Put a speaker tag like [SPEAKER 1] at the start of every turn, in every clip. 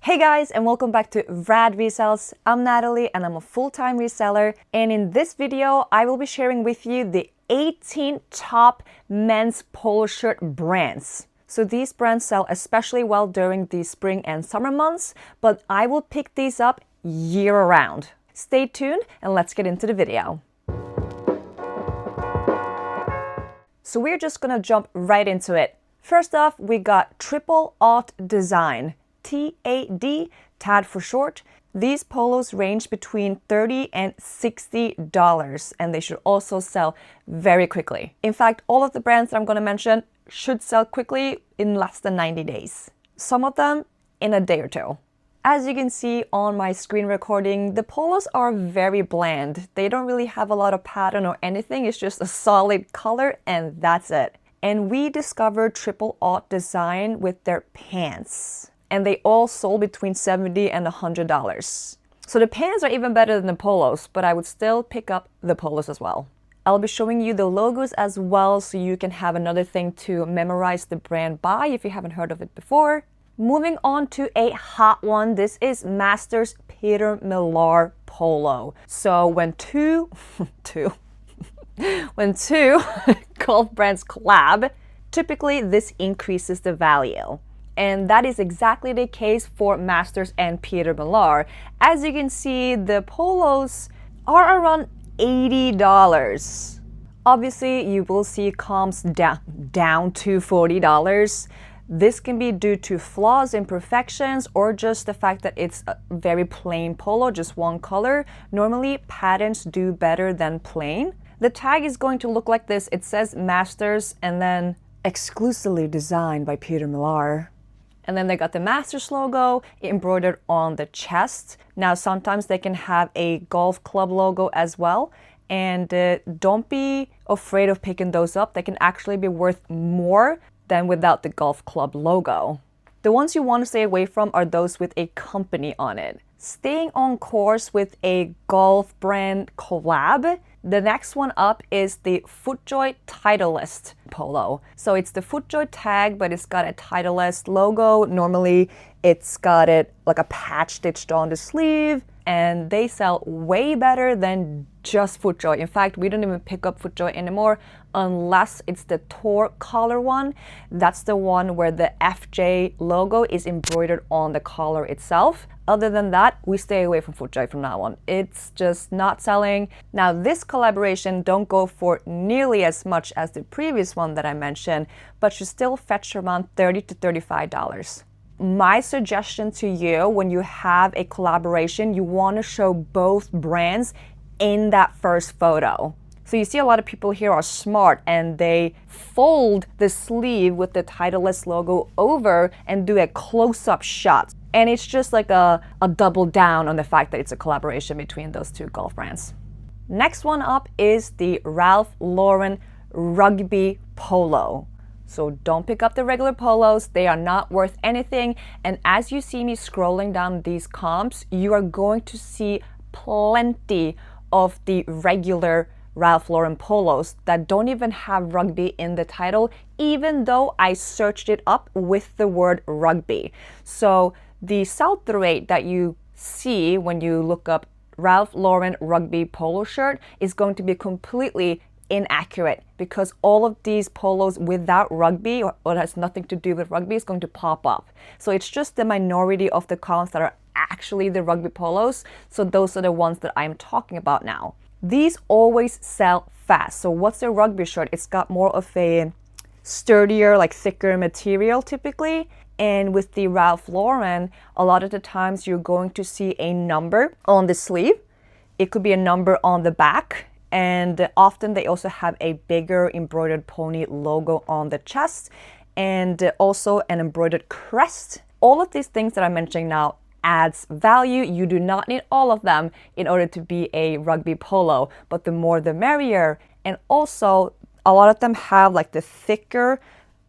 [SPEAKER 1] Hey guys, and welcome back to Rad Resells. I'm Natalie and I'm a full-time reseller, and in this video I will be sharing with you the 18 top men's polo shirt brands. So these brands sell especially well during the spring and summer months, but I will pick these up year-round. Stay tuned and let's get into the video. So we're just gonna jump right into it. First off, we got Triple Aught Design. TAD, TAD for short. These polos range between $30 and $60, and they should also sell very quickly. In fact, all of the brands that I'm going to mention should sell quickly in less than 90 days. Some of them in a day or two. As you can see on my screen recording, the polos are very bland. They don't really have a lot of pattern or anything. It's just a solid color and that's it. And we discovered Triple Aught Design with their pants. And they all sold between $70 and $100. So the pants are even better than the polos, but I would still pick up the polos as well. I'll be showing you the logos as well so you can have another thing to memorize the brand by if you haven't heard of it before. Moving on to a hot one, this is Masters Peter Millar Polo. So when two golf brands collab, typically this increases the value. And that is exactly the case for Masters and Peter Millar. As you can see, the polos are around $80. Obviously, you will see comps down to $40. This can be due to flaws, imperfections, or just the fact that it's a very plain polo, just one color. Normally, patterns do better than plain. The tag is going to look like this. It says Masters and then exclusively designed by Peter Millar. And then they got the Masters logo embroidered on the chest. Now, sometimes they can have a golf club logo as well. And don't be afraid of picking those up. They can actually be worth more than without the golf club logo. The ones you want to stay away from are those with a company on it. Staying on course with a golf brand collab, the next one up is the FJoy Titleist polo. So it's the FJoy tag, but it's got a Titleist logo. Normally it's got it like a patch stitched on the sleeve, and they sell way better than just FJoy. In fact, we don't even pick up FJoy anymore unless it's the Tour collar one. That's the one where the FJ logo is embroidered on the collar itself. Other than that, we stay away from FJoy from now on. It's just not selling. Now, this collaboration don't go for nearly as much as the previous one that I mentioned, but should still fetch around $30 to $35. My suggestion to you, when you have a collaboration, you want to show both brands in that first photo. So you see a lot of people here are smart and they fold the sleeve with the Titleist logo over and do a close-up shot. And it's just like a double down on the fact that it's a collaboration between those two golf brands. Next one up is the Ralph Lauren Rugby Polo. So don't pick up the regular polos. They are not worth anything. And as you see me scrolling down these comps, you are going to see plenty of the regular Ralph Lauren polos that don't even have rugby in the title, even though I searched it up with the word rugby. So the sell-through rate that you see when you look up Ralph Lauren Rugby Polo shirt is going to be completely inaccurate because all of these polos without rugby or has nothing to do with rugby is going to pop up. So it's just the minority of the comps that are actually the rugby polos. So those are the ones that I'm talking about now. These always sell fast. So what's a rugby shirt? It's got more of a sturdier, like thicker material typically. And with the Ralph Lauren, a lot of the times you're going to see a number on the sleeve. It could be a number on the back. And often they also have a bigger embroidered pony logo on the chest and also an embroidered crest. All of these things that I'm mentioning now adds value. You do not need all of them in order to be a rugby polo, but the more the merrier. And also a lot of them have like the thicker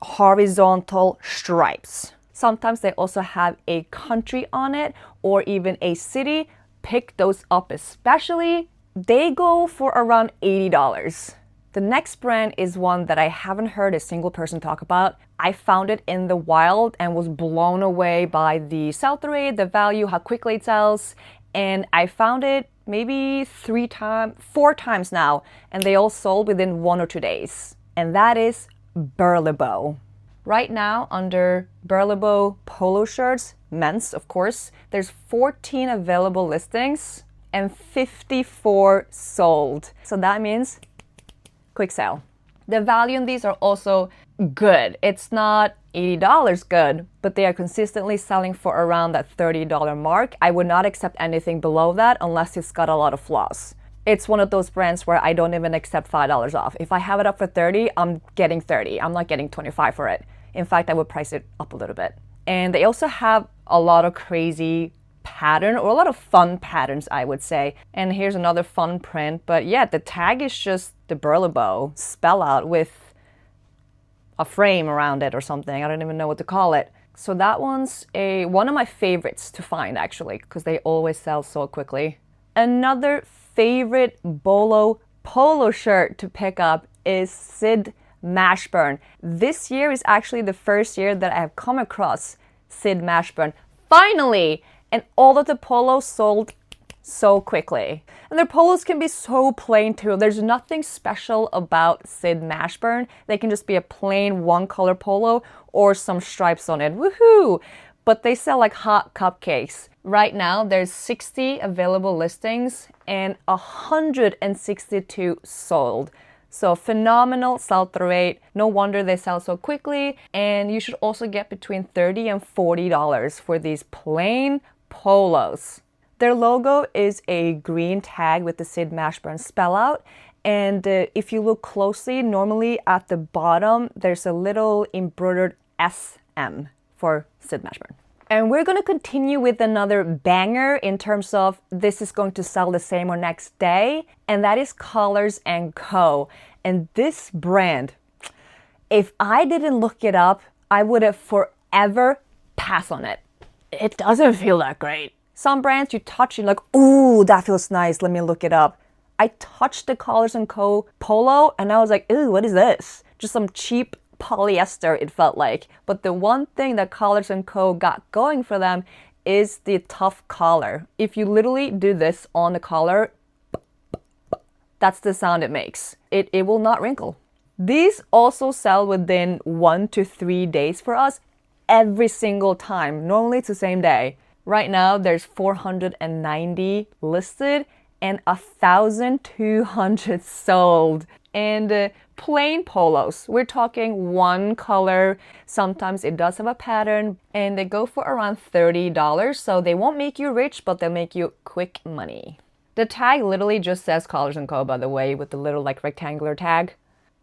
[SPEAKER 1] horizontal stripes. Sometimes they also have a country on it or even a city. Pick those up especially. They go for around $80. The next brand is one that I haven't heard a single person talk about. I found it in the wild and was blown away by the sell-through rate, the value, how quickly it sells. And I found it maybe 4 times now, and they all sold within 1 or 2 days. And that is BurleBo. Right now, under BurleBo polo shirts, men's of course, there's 14 available listings and 54 sold. So that means quick sale. The value in these are also good. It's not $80 good, but they are consistently selling for around that $30 mark. I would not accept anything below that unless it's got a lot of flaws. It's one of those brands where I don't even accept $5 off. If I have it up for 30, I'm getting 30. I'm not getting 25 for it. In fact, I would price it up a little bit. And they also have a lot of crazy pattern, or a lot of fun patterns, I would say. And here's another fun print, but yeah, the tag is just the BurleBo spell out with a frame around it or something. I don't even know what to call it. So that one's one of my favorites to find, actually, because they always sell so quickly. Another favorite BOLO polo shirt to pick up is Sid Mashburn. This year is actually the first year that I have come across Sid Mashburn. Finally! And all of the polos sold so quickly. And their polos can be so plain too. There's nothing special about Sid Mashburn. They can just be a plain one color polo or some stripes on it. Woohoo! But they sell like hot cupcakes. Right now, there's 60 available listings and 162 sold. So phenomenal sell-through rate. No wonder they sell so quickly. And you should also get between $30 and $40 for these plain polos. Their logo is a green tag with the Sid Mashburn spell out. And if you look closely, normally at the bottom, there's a little embroidered SM for Sid Mashburn. And we're going to continue with another banger in terms of this is going to sell the same or next day, and that is Collars & Co. And this brand, if I didn't look it up, I would have forever passed on it. It doesn't feel that great. Some brands you touch, you're like, ooh, that feels nice, let me look it up. I touched the Collars & Co. polo, and I was like, ooh, what is this? Just some cheap polyester, it felt like. But the one thing that Collars & Co. got going for them is the tough collar. If you literally do this on the collar, that's the sound it makes. It will not wrinkle. These also sell within 1 to 3 days for us every single time. Normally it's the same day. Right now there's 490 listed and 1,200 sold. And plain polos, we're talking one color. Sometimes it does have a pattern, and they go for around $30. So they won't make you rich, but they'll make you quick money. The tag literally just says Collars & Co., by the way, with the little like rectangular tag.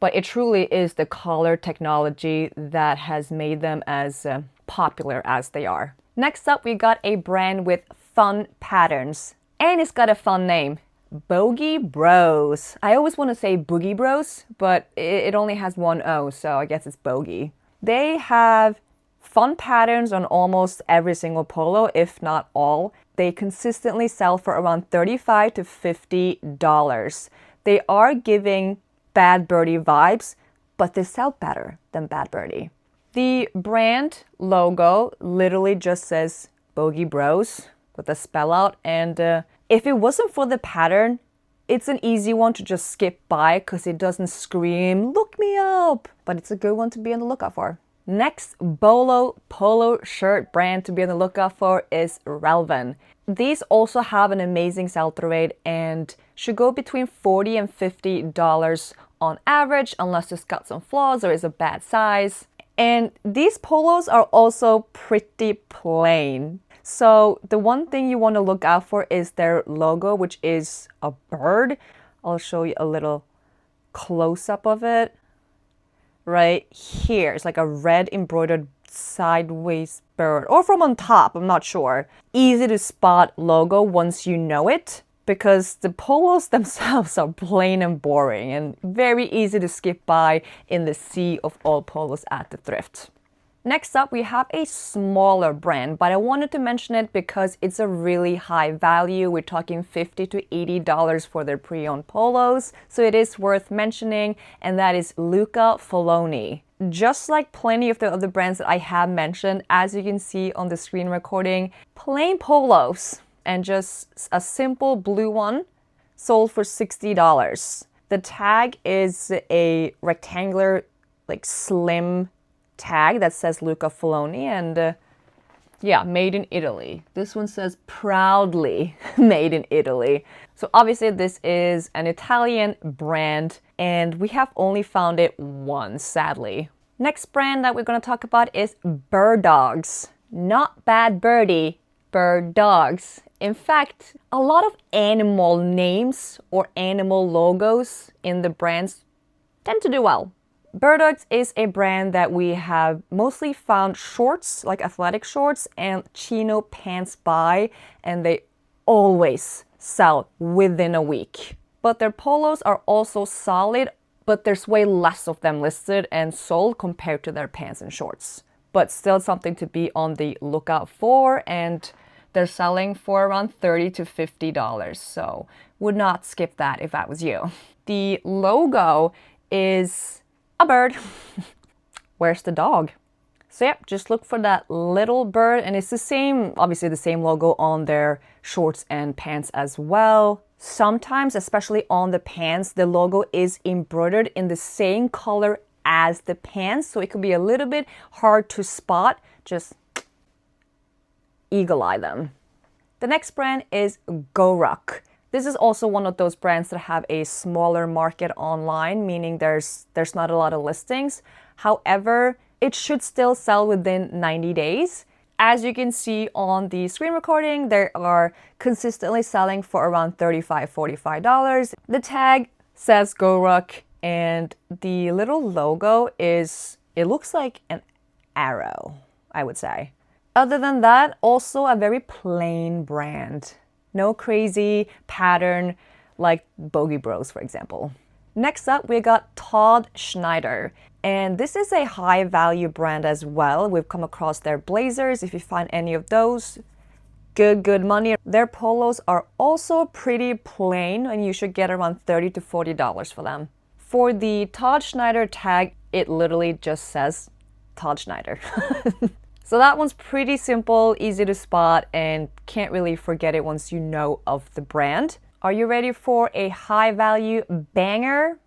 [SPEAKER 1] But it truly is the collar technology that has made them as popular as they are. Next up, we got a brand with fun patterns. And it's got a fun name. Bogey Bros. I always want to say Boogie Bros, but it only has one O, so I guess it's Bogey. They have fun patterns on almost every single polo, if not all. They consistently sell for around $35 to $50. They are giving Bad Birdie vibes, but they sell better than Bad Birdie. The brand logo literally just says Bogey Bros with a spell out, and if it wasn't for the pattern, it's an easy one to just skip by because it doesn't scream, look me up, but it's a good one to be on the lookout for. Next BOLO polo shirt brand to be on the lookout for is Resell. These also have an amazing sell-through rate and should go between $40 and $50 on average, unless it's got some flaws or is a bad size. And these polos are also pretty plain. So the one thing you want to look out for is their logo, which is a bird. I'll show you a little close-up of it. Right here, it's like a red embroidered sideways bird, or from on top, I'm not sure. Easy to spot logo once you know it, because the polos themselves are plain and boring and very easy to skip by in the sea of all polos at the thrift. Next up, we have a smaller brand, but I wanted to mention it because it's a really high value. We're talking $50 to $80 for their pre-owned polos, so it is worth mentioning, and that is Luca Filona. Just like plenty of the other brands that I have mentioned, as you can see on the screen recording, plain polos, and just a simple blue one sold for $60. The tag is a rectangular, like slim tag that says Luca Filona, and yeah, made in Italy. This one says proudly made in Italy. So obviously this is an Italian brand, and we have only found it once, sadly. Next brand that we're going to talk about is Bird Dogs. Not bad birdie, Bird Dogs. In fact, a lot of animal names or animal logos in the brands tend to do well. Bird Dogs is a brand that we have mostly found shorts, like athletic shorts and chino pants by, and they always sell within a week. But their polos are also solid, but there's way less of them listed and sold compared to their pants and shorts. But still something to be on the lookout for, and they're selling for around $30 to $50, so would not skip that if that was you. The logo is a bird. Where's the dog? So yeah, just look for that little bird, and it's the same, obviously the same logo on their shorts and pants as well. Sometimes, especially on the pants, the logo is embroidered in the same color as the pants, so it could be a little bit hard to spot. Just eagle eye them. The next brand is Gor Rock. This is also one of those brands that have a smaller market online, meaning there's not a lot of listings. However, it should still sell within 90 days. As you can see on the screen recording, they are consistently selling for around $35, $45. The tag says Gor Rock, and the little logo it looks like an arrow, I would say. Other than that, also a very plain brand. No crazy pattern like Bogey Bros, for example. Next up, we got Todd Schneider. And this is a high value brand as well. We've come across their blazers. If you find any of those, good money. Their polos are also pretty plain, and you should get around $30 to $40 for them. For the Todd Schneider tag, it literally just says Todd Schneider. So that one's pretty simple, easy to spot, and can't really forget it once you know of the brand. Are you ready for a high value banger?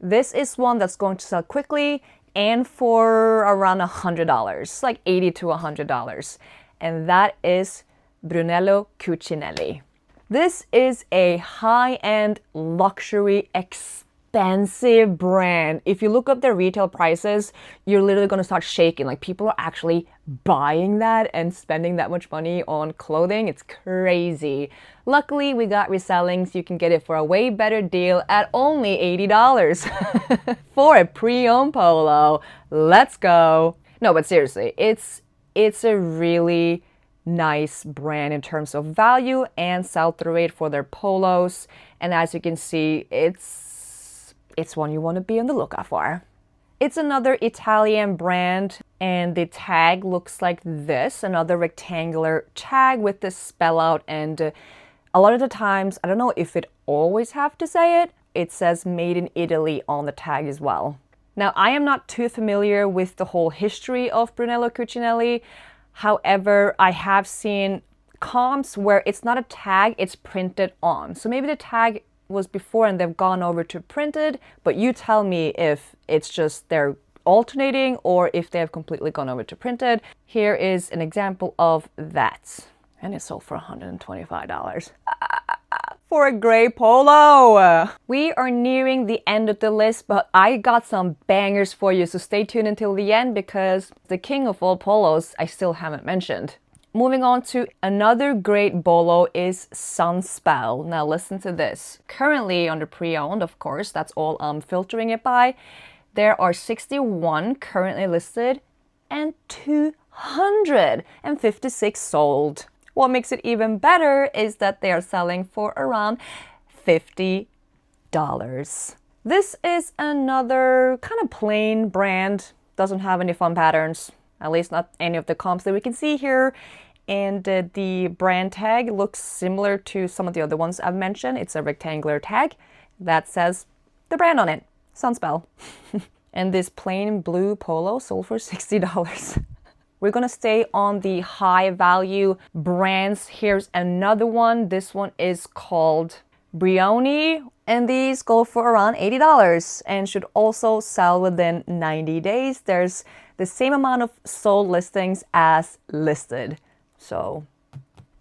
[SPEAKER 1] This is one that's going to sell quickly and for around $100, like $80 to $100. And that is Brunell Cuchinelli. This is a high-end luxury expensive brand. If you look up their retail prices, you're literally going to start shaking. Like, people are actually buying that and spending that much money on clothing. It's crazy. Luckily, we got reselling, so you can get it for a way better deal at only $80 for a pre-owned polo. Let's go. No, but seriously, it's a really nice brand in terms of value and sell-through rate for their polos. And as you can see, it's one you want to be on the lookout for. It's another Italian brand, and the tag looks like this, another rectangular tag with this spell out, and a lot of the times, I don't know if it always have to say it, it says made in Italy on the tag as well. Now, I am not too familiar with the whole history of Brunell Cuchinelli. However, I have seen comps where it's not a tag, it's printed on. So maybe the tag was before and they've gone over to printed, but you tell me if it's just they're alternating or if they have completely gone over to printed. Here is an example of that. And it sold for $125 for a gray polo. We are nearing the end of the list, but I got some bangers for you, so stay tuned until the end because the king of all polos I still haven't mentioned. Moving on to another great BOLO is Sunbell. Now listen to this. Currently under pre-owned, of course, that's all I'm filtering it by. There are 61 currently listed and 256 sold. What makes it even better is that they are selling for around $50. This is another kind of plain brand. doesn't have any fun patterns, at least not any of the comps that we can see here. And the brand tag looks similar to some of the other ones I've mentioned. It's a rectangular tag that says the brand on it, Sunbell. And this plain blue polo sold for $60. We're gonna stay on the high value brands. Here's another one. This one is called Bioni, and these go for around $80 and should also sell within 90 days. There's the same amount of sold listings as listed. So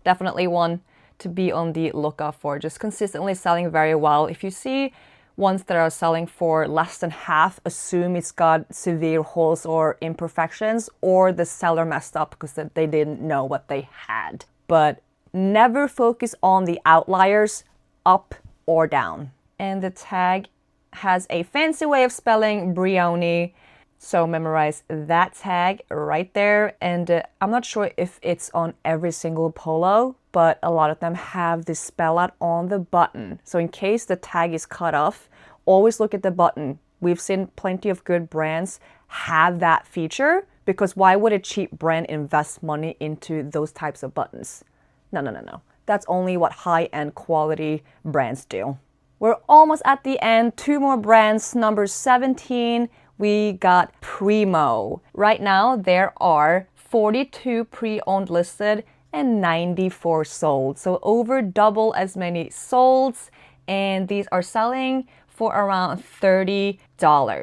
[SPEAKER 1] definitely one to be on the lookout for, just consistently selling very well. If you see ones that are selling for less than half, assume it's got severe holes or imperfections, or the seller messed up because they didn't know what they had. But never focus on the outliers, up or down. And the tag has a fancy way of spelling Bioni, so memorize that tag right there. And I'm not sure if it's on every single polo, but a lot of them have this spell out on the button. So in case the tag is cut off, always look at the button. We've seen plenty of good brands have that feature, because why would a cheap brand invest money into those types of buttons? No. That's only what high-end quality brands do. We're almost at the end. 2 more brands. Number 17, we got Primo. Right now, there are 42 pre-owned listed and 94 sold. So over double as many solds, and these are selling for around $30.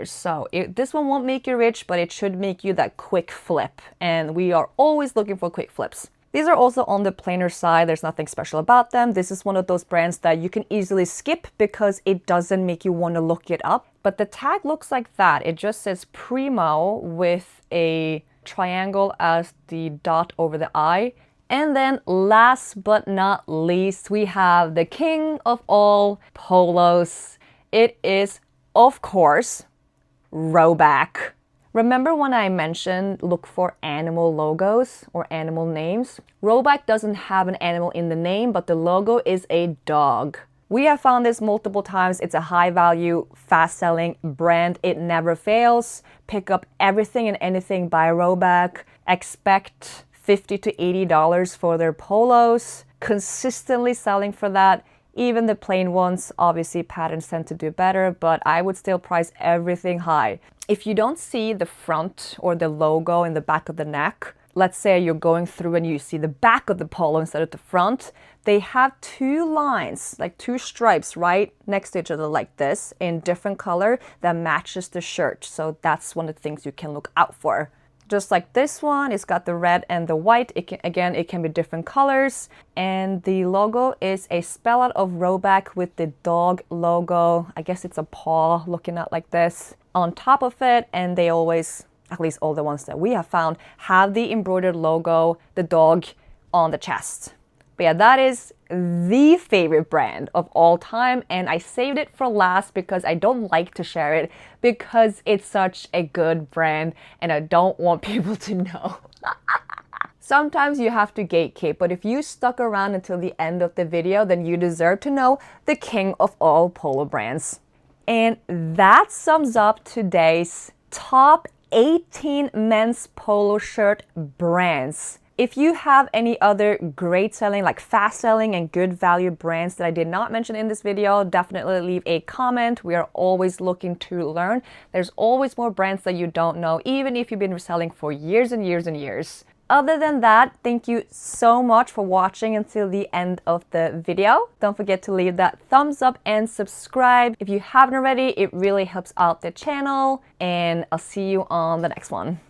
[SPEAKER 1] So this one won't make you rich, but it should make you that quick flip. And we are always looking for quick flips. These are also on the plainer side. There's nothing special about them. This is one of those brands that you can easily skip because it doesn't make you want to look it up. But the tag looks like that. It just says Primo with a triangle as the dot over the I. And then last but not least, we have the king of all polos. It is, of course, Roback. Remember when I mentioned look for animal logos or animal names? Roback doesn't have an animal in the name, but the logo is a dog. We have found this multiple times. It's a high value, fast selling brand. It never fails. Pick up everything and anything by Roback. Expect $50 to $80 for their polos. Consistently selling for that. Even the plain ones, obviously patterns tend to do better, but I would still price everything high. If you don't see the front or the logo in the back of the neck, let's say you're going through and you see the back of the polo instead of the front, they have 2 lines, like 2 stripes right next to each other like this in different color that matches the shirt. So that's one of the things you can look out for. Just like this one, it's got the red and the white. It can be different colors. And the logo is a spell out of Roback with the dog logo. I guess it's a paw looking out like this on top of it. And they always, at least all the ones that we have found, have the embroidered logo, the dog, on the chest. But yeah, that is the favorite brand of all time, and I saved it for last because I don't like to share it because it's such a good brand and I don't want people to know. Sometimes you have to gatekeep, but if you stuck around until the end of the video, then you deserve to know the king of all polo brands. And that sums up today's top 18 men's polo shirt brands. If you have any other great selling, like fast selling and good value brands that I did not mention in this video, definitely leave a comment. We are always looking to learn. There's always more brands that you don't know, even if you've been reselling for years and years and years. Other than that, thank you so much for watching until the end of the video. Don't forget to leave that thumbs up and subscribe. If you haven't already, it really helps out the channel, and I'll see you on the next one.